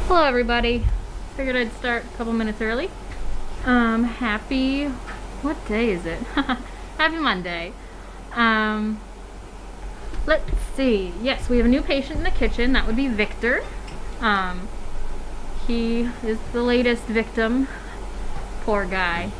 Hello everybody. Figured I'd start a couple minutes early. Happy, what day is it? Happy Monday. Let's see. Yes, we have a new patient in the kitchen. That would be Victor. He is the latest victim. Poor guy.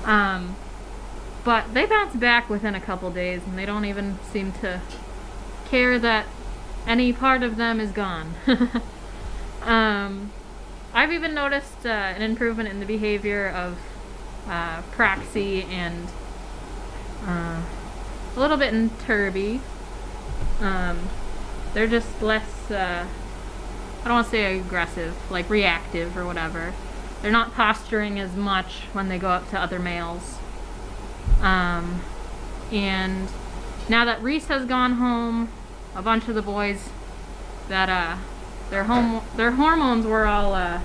But they bounce back within a couple days and they don't even seem to care that any part of them is gone. I've even noticed an improvement in the behavior of Proxy and a little bit in Turby. They're just less, I don't want to say aggressive, like reactive or whatever. They're not posturing as much when they go up to other males. And now that Reese has gone home, a bunch of the boys that their hormones were all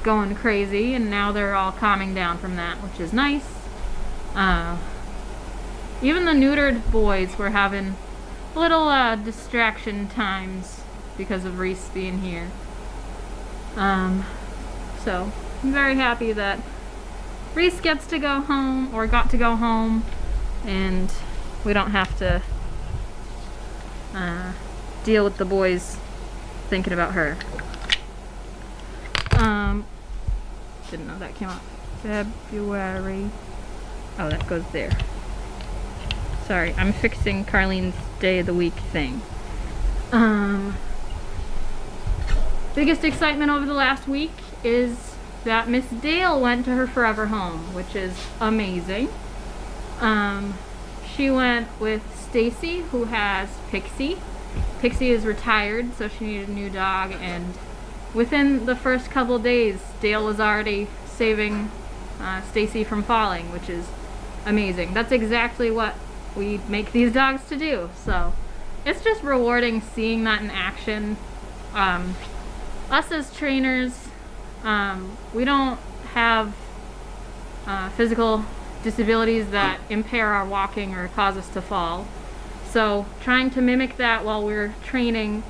going crazy, and now they're all calming down from that, which is nice. Even the neutered boys were having little distraction times because of Reese being here. So I'm very happy that Reese gets to go home, or got to go home, and we don't have to deal with the boys thinking about her. Didn't know that came out February. Oh, that goes there. Sorry, I'm fixing Carlene's day of the week thing. Biggest excitement over the last week is that Miss Dale went to her forever home, which is amazing. She went with Stacy, who has Pixie. Pixie is retired, so she needed a new dog, and within the first couple days, Dale was already saving Stacy from falling, which is amazing. That's exactly what we make these dogs to do, so it's just rewarding seeing that in action. Us as trainers, we don't have physical disabilities that impair our walking or cause us to fall. So trying to mimic that while we're training,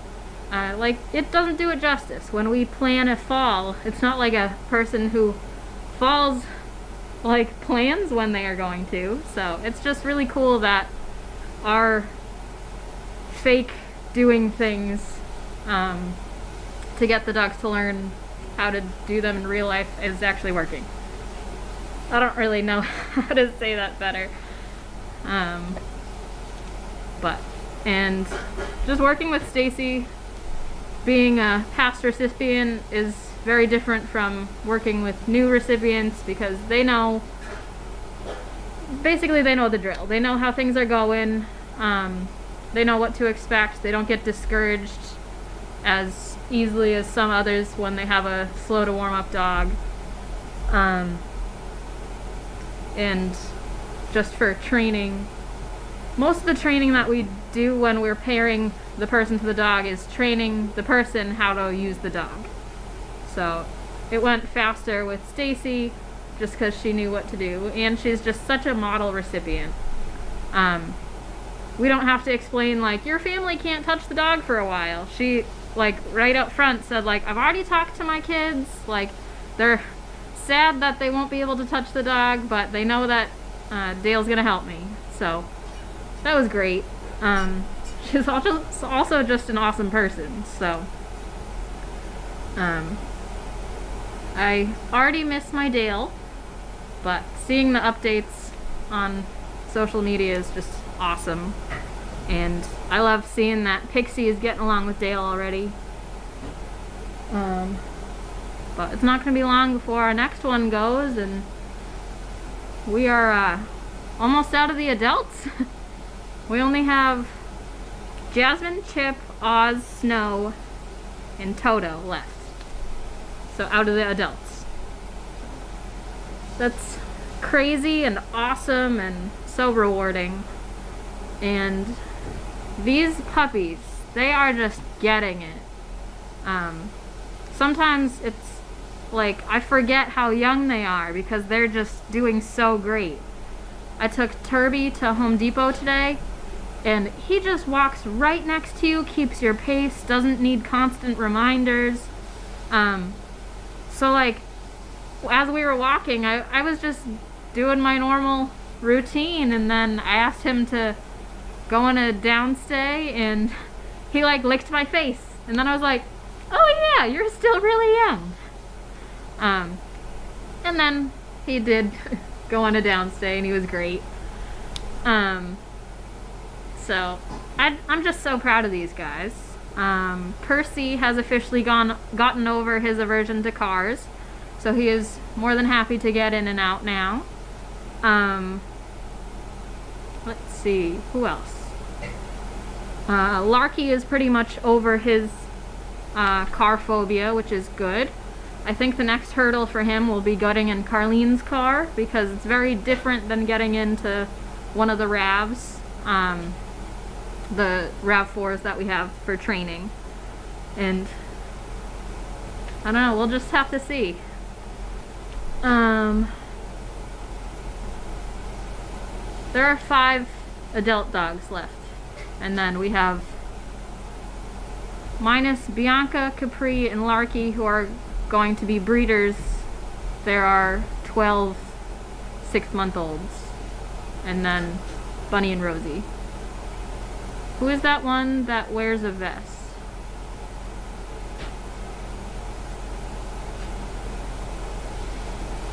like, it doesn't do it justice. When we plan a fall, it's not like a person who falls like plans when they are going to. So it's just really cool that our fake doing things to get the dogs to learn how to do them in real life is actually working. I don't really know how to say that better. And just working with Stacy, being a past recipient is very different from working with new recipients, because they know, basically they know the drill. They know how things are going. They know what to expect. They don't get discouraged as easily as some others when they have a slow to warm up dog. And just for training, most of the training that we do when we're pairing the person to the dog is training the person how to use the dog. So it went faster with Stacy just because she knew what to do, and she's just such a model recipient. We don't have to explain, like, your family can't touch the dog for a while. She, like, right up front said, like, I've already talked to my kids. Like, they're sad that they won't be able to touch the dog, but they know that Dale's gonna help me. So that was great. She's also just an awesome person. So I already miss my Dale, but seeing the updates on social media is just awesome. And I love seeing that Pixie is getting along with Dale already. But it's not going to be long before our next one goes, and we are almost out of the adults. We only have Jasmine, Chip, Oz, Snow, and Toto left. So out of the adults. That's crazy and awesome and so rewarding. And these puppies, they are just getting it. Sometimes it's like I forget how young they are because they're just doing so great. I took Turby to Home Depot today, and he just walks right next to you, keeps your pace, doesn't need constant reminders. So like, as we were walking, I was just doing my normal routine, and then I asked him to go on a downstay, and he like licked my face, and then I was like, oh yeah, you're still really young. And then he did go on a downstay, and he was great. So I'm just so proud of these guys. Percy has officially gotten over his aversion to cars, so he is more than happy to get in and out now. Let's see, who else? Larky is pretty much over his car phobia, which is good. I think the next hurdle for him will be getting in Carlene's car, because it's very different than getting into one of the RAVs, the RAV4s that we have for training. And I don't know, we'll just have to see. There are 5 adult dogs left, and then we have, minus Bianca, Capri, and Larky, who are going to be breeders, there are 12 6-month-olds, and then Bunny and Rosie. Who is that one that wears a vest?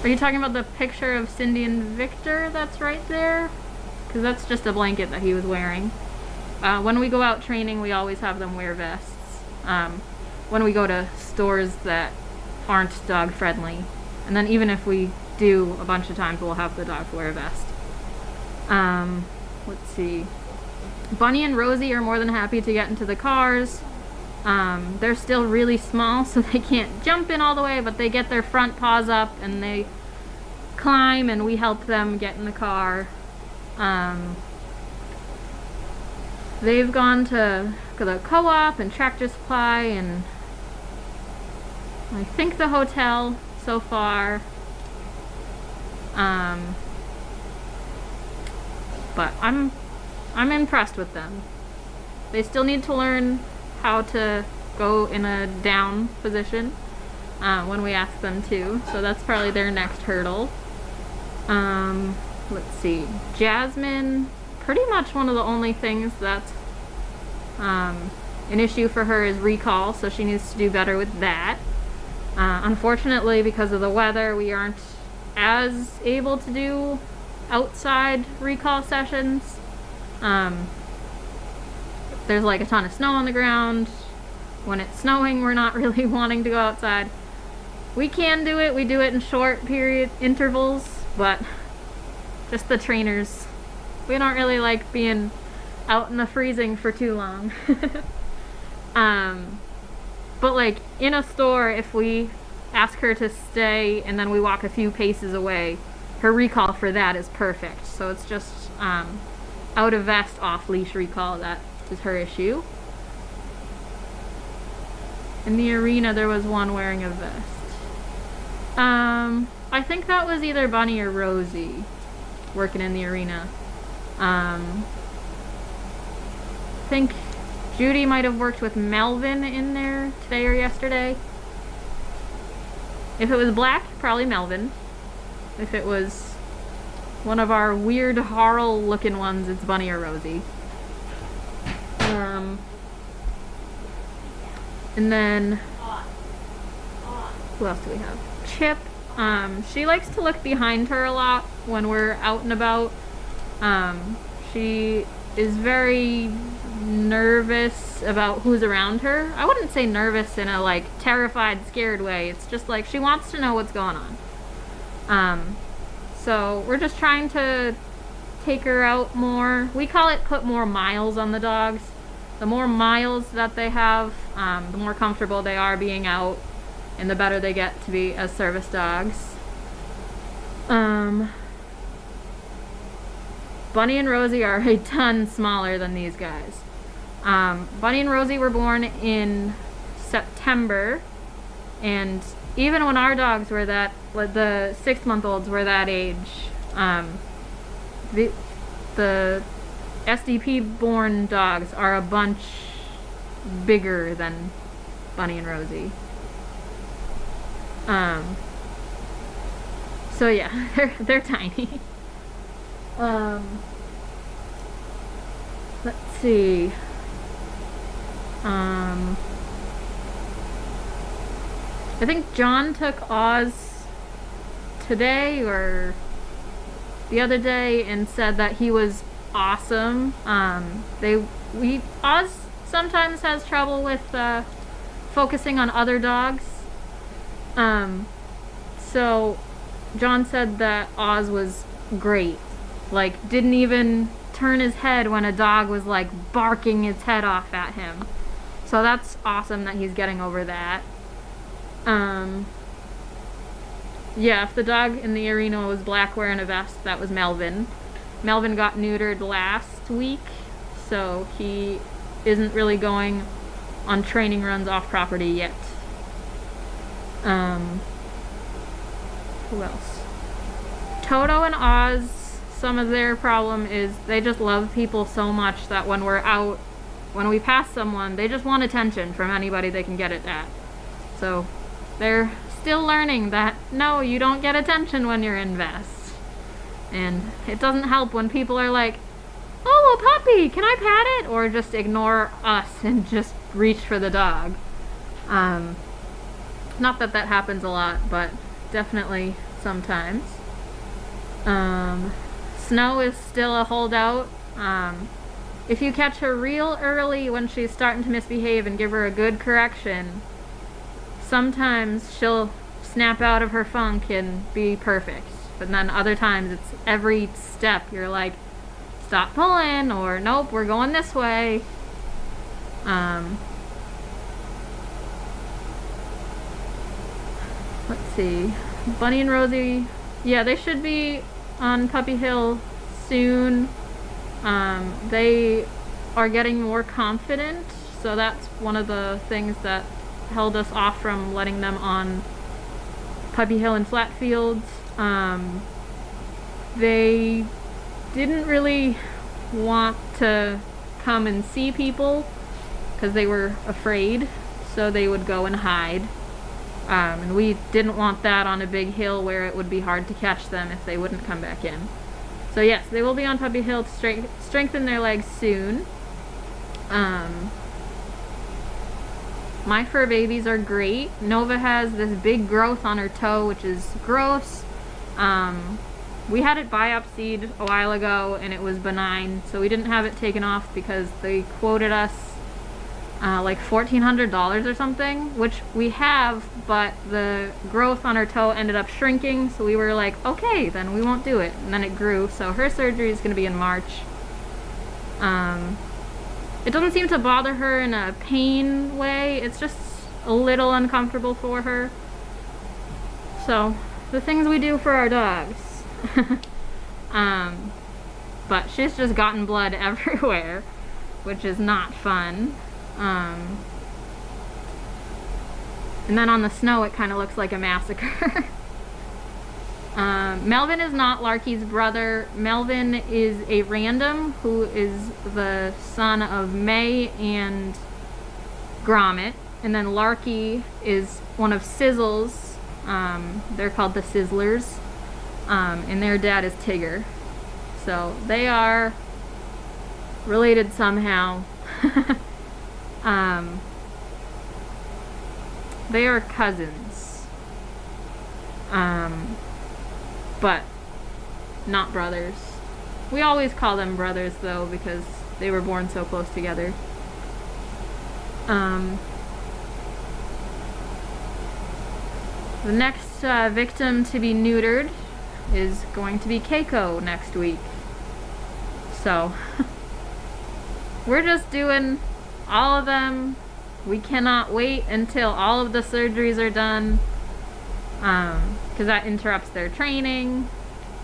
Are you talking about the picture of Cindy and Victor that's right there? Because that's just a blanket that he was wearing. When we go out training, we always have them wear vests. When we go to stores that aren't dog friendly. And then even if we do, a bunch of times we'll have the dogs wear a vest. Let's see. Bunny and Rosie are more than happy to get into the cars. They're still really small, so they can't jump in all the way, but they get their front paws up and they climb, and we help them get in the car. They've gone to the co-op and Tractor Supply and I think the hotel so far. But I'm impressed with them. They still need to learn how to go in a down position when we ask them to, so that's probably their next hurdle. Let's see, Jasmine, pretty much one of the only things that's an issue for her is recall, so she needs to do better with that. Unfortunately, because of the weather, we aren't as able to do outside recall sessions. There's like a ton of snow on the ground. When it's snowing, we're not really wanting to go outside. We can do it, we do it in short period intervals, but just the trainers, we don't really like being out in the freezing for too long. But like in a store, if we ask her to stay and then we walk a few paces away, her recall for that is perfect. So it's just out of vest, off leash recall, that is her issue. In the arena, there was one wearing a vest. I think that was either Bunny or Rosie working in the arena. I think Judy might have worked with Melvin in there today or yesterday. If it was black, probably Melvin. If it was one of our weird Harl looking ones, it's Bunny or Rosie. And then who else do we have? Chip. She likes to look behind her a lot when we're out and about. She is very nervous about who's around her. I wouldn't say nervous in a like terrified, scared way. It's just like she wants to know what's going on. So we're just trying to take her out more. We call it put more miles on the dogs. The more miles that they have, the more comfortable they are being out, and the better they get to be as service dogs. Bunny and Rosie are a ton smaller than these guys. Bunny and Rosie were born in September, and even when our dogs were that, the 6-month-olds were that age, the SDP born dogs are a bunch bigger than Bunny and Rosie. So yeah, they're tiny. Let's see. I think John took Oz today or the other day and said that he was awesome. Oz sometimes has trouble with focusing on other dogs. So John said that Oz was great. Like, didn't even turn his head when a dog was like barking its head off at him. So that's awesome that he's getting over that. Yeah, if the dog in the arena was black wearing a vest, that was Melvin. Melvin got neutered last week, so he isn't really going on training runs off property yet. Who else? Toto and Oz, some of their problem is they just love people so much that when we're out, when we pass someone, they just want attention from anybody they can get it at. So they're still learning that no, you don't get attention when you're in vests. And it doesn't help when people are like, oh, a puppy, can I pat it? Or just ignore us and just reach for the dog. Not that that happens a lot, but definitely sometimes. Snow is still a holdout. If you catch her real early when she's starting to misbehave and give her a good correction, sometimes she'll snap out of her funk and be perfect. But then other times it's every step you're like, stop pulling, or nope, we're going this way. Let's see. Bunny and Rosie, yeah, they should be on Puppy Hill soon. They are getting more confident, so that's one of the things that held us off from letting them on Puppy Hill and flat fields. They didn't really want to come and see people because they were afraid, so they would go and hide. And we didn't want that on a big hill where it would be hard to catch them if they wouldn't come back in. So yes, they will be on Puppy Hill to strengthen their legs soon. My fur babies are great. Nova has this big growth on her toe, which is gross. We had it biopsied a while ago and it was benign, so we didn't have it taken off because they quoted us like $1,400 or something, which we have, but the growth on her toe ended up shrinking, so we were like, okay, then we won't do it. And then it grew, so her surgery is going to be in March. It doesn't seem to bother her in a pain way, it's just a little uncomfortable for her. So, the things we do for our dogs. But she's just gotten blood everywhere, which is not fun. And then on the snow it kind of looks like a massacre. Melvin is not Larky's brother. Melvin is a random who is the son of May and Gromit. And then Larky is one of Sizzle's. They're called the Sizzlers. And their dad is Tigger. So they are related somehow. They are cousins. But not brothers. We always call them brothers though because they were born so close together. The next victim to be neutered is going to be Keiko next week. So we're just doing all of them. We cannot wait until all of the surgeries are done, because that interrupts their training.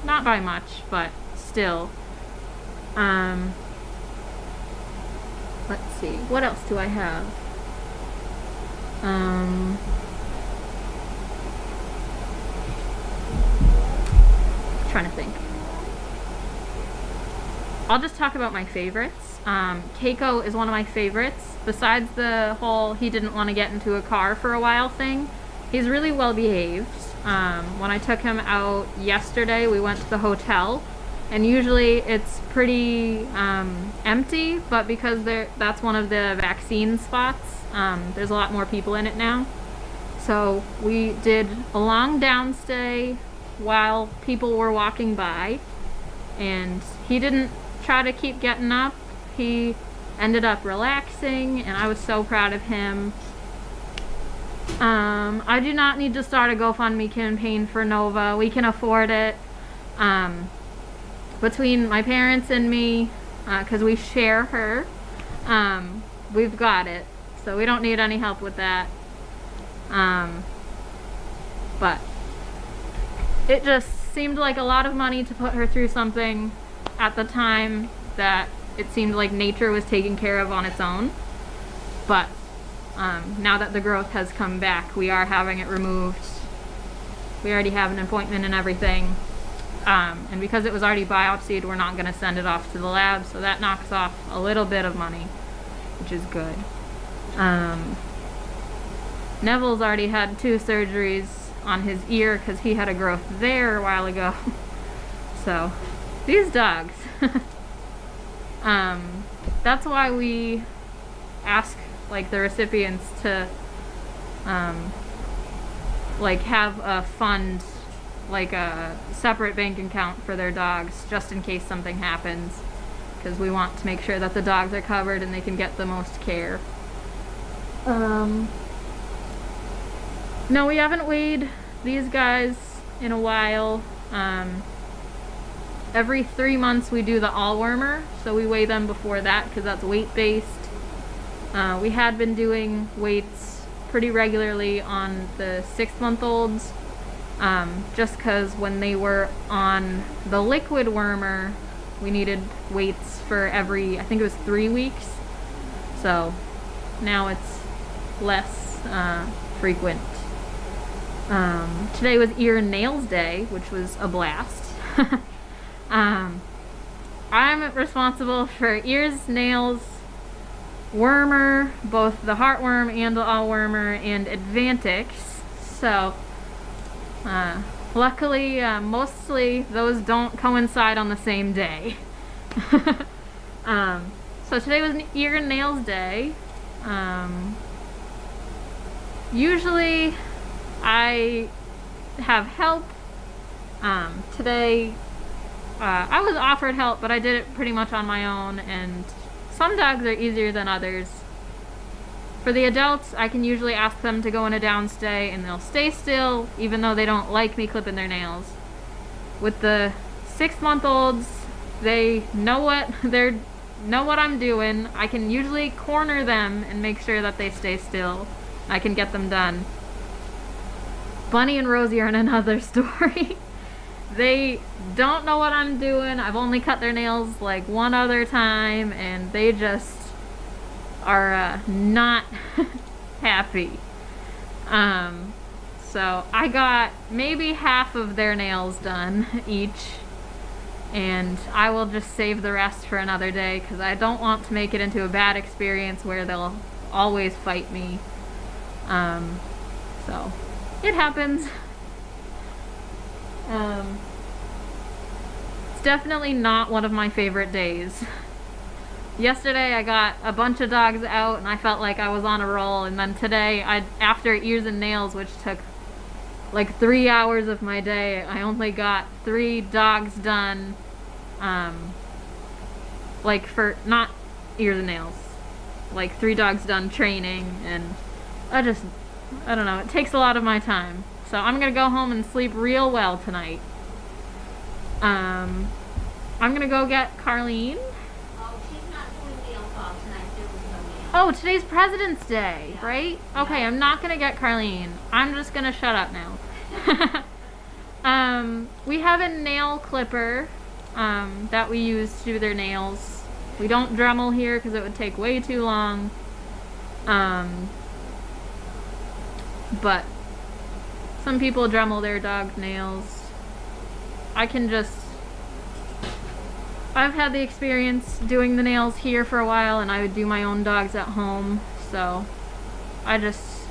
Not by much, but still. Let's see, what else do I have? Trying to think. I'll just talk about my favorites. Keiko is one of my favorites. Besides the whole he didn't want to get into a car for a while thing, he's really well behaved. When I took him out yesterday, we went to the hotel, and usually it's pretty empty, but because that's one of the vaccine spots, there's a lot more people in it now. So we did a long downstay while people were walking by, and he didn't try to keep getting up. He ended up relaxing, and I was so proud of him. I do not need to start a GoFundMe campaign for Nova. We can afford it. Between my parents and me, because we share her, we've got it. So we don't need any help with that. But it just seemed like a lot of money to put her through something at the time that it seemed like nature was taken care of on its own. But now that the growth has come back, we are having it removed. We already have an appointment and everything. And because it was already biopsied, we're not going to send it off to the lab, so that knocks off a little bit of money, which is good. Neville's already had 2 surgeries on his ear because he had a growth there a while ago. So, these dogs. That's why we ask like the recipients to like have a fund, like a separate bank account for their dogs, just in case something happens, because we want to make sure that the dogs are covered and they can get the most care. No, we haven't weighed these guys in a while. Every 3 months we do the all-wormer, so we weigh them before that because that's weight-based. We had been doing weights pretty regularly on the 6-month-olds, just because when they were on the liquid wormer, we needed weights for every, I think it was 3 weeks. So now it's less frequent. Today was ear and nails day, which was a blast. I'm responsible for ears, nails, wormer, both the heartworm and the all-wormer, and Advantix. So luckily, mostly those don't coincide on the same day. So today was ear and nails day. Usually I have help. Today I was offered help, but I did it pretty much on my own, and some dogs are easier than others. For the adults, I can usually ask them to go in a downstay and they'll stay still even though they don't like me clipping their nails. With the 6-month-olds, they know what I'm doing. I can usually corner them and make sure that they stay still. I can get them done. Bunny and Rosie are in another story. They don't know what I'm doing. I've only cut their nails like one other time, and they just are not happy. So I got maybe half of their nails done each, and I will just save the rest for another day because I don't want to make it into a bad experience where they'll always fight me. So it happens. It's definitely not one of my favorite days. Yesterday I got a bunch of dogs out and I felt like I was on a roll, and then today, after ears and nails, which took like 3 hours of my day, I only got 3 dogs done. Like for, not ears and nails, like 3 dogs done training, and I don't know, it takes a lot of my time. So I'm gonna go home and sleep real well tonight. I'm gonna go get Carlene. Oh, she's not doing nail polish tonight. There was no nail. Oh, today's President's Day, right? Okay, I'm not gonna get Carlene. I'm just gonna shut up now. We have a nail clipper that we use to do their nails. We don't Dremel here because it would take way too long. But some people Dremel their dog's nails. I've had the experience doing the nails here for a while, and I would do my own dogs at home, so I just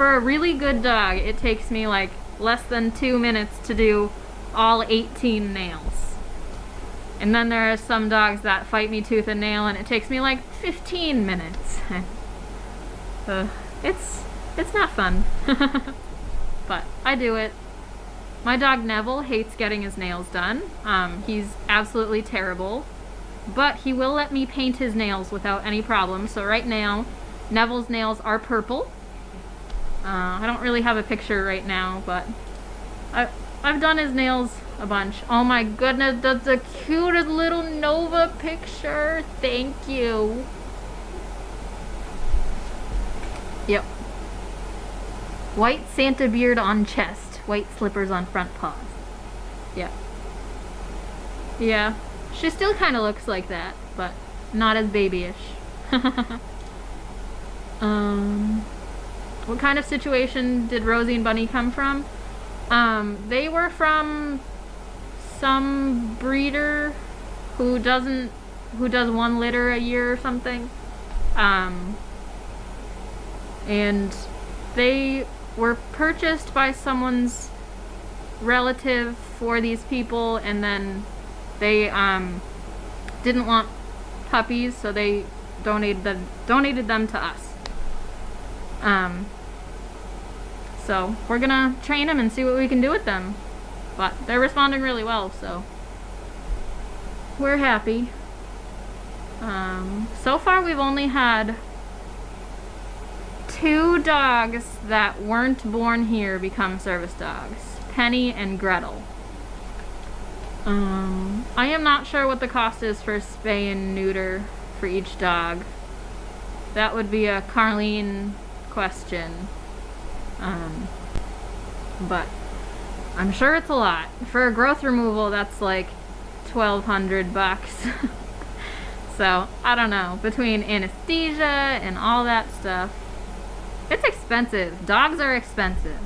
for a really good dog, it takes me like less than 2 minutes to do all 18 nails. And then there are some dogs that fight me tooth and nail and it takes me like 15 minutes. It's not fun. But I do it. My dog Neville hates getting his nails done. He's absolutely terrible. But he will let me paint his nails without any problem. So right now, Neville's nails are purple. I don't really have a picture right now, but I've done his nails a bunch. Oh my goodness, that's the cutest little Nova picture. Thank you. Yep. White Santa beard on chest. White slippers on front paws. Yep. Yeah. She still kind of looks like that, but not as babyish. What kind of situation did Rosie and Bunny come from? They were from some breeder who does 1 litter a year or something. And they were purchased by someone's relative for these people, and then they didn't want puppies, so they donated them to us. So we're gonna train them and see what we can do with them, but they're responding really well, so we're happy. So far we've only had 2 dogs that weren't born here become service dogs, Penny and Gretel. I am not sure what the cost is for spay and neuter for each dog. That would be a Carlene question. But I'm sure it's a lot. For a growth removal, that's like $1,200. So, I don't know. Between anesthesia and all that stuff, it's expensive. Dogs are expensive.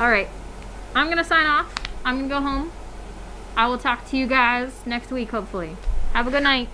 Alright. I'm gonna sign off. I'm gonna go home. I will talk to you guys next week, hopefully. Have a good night.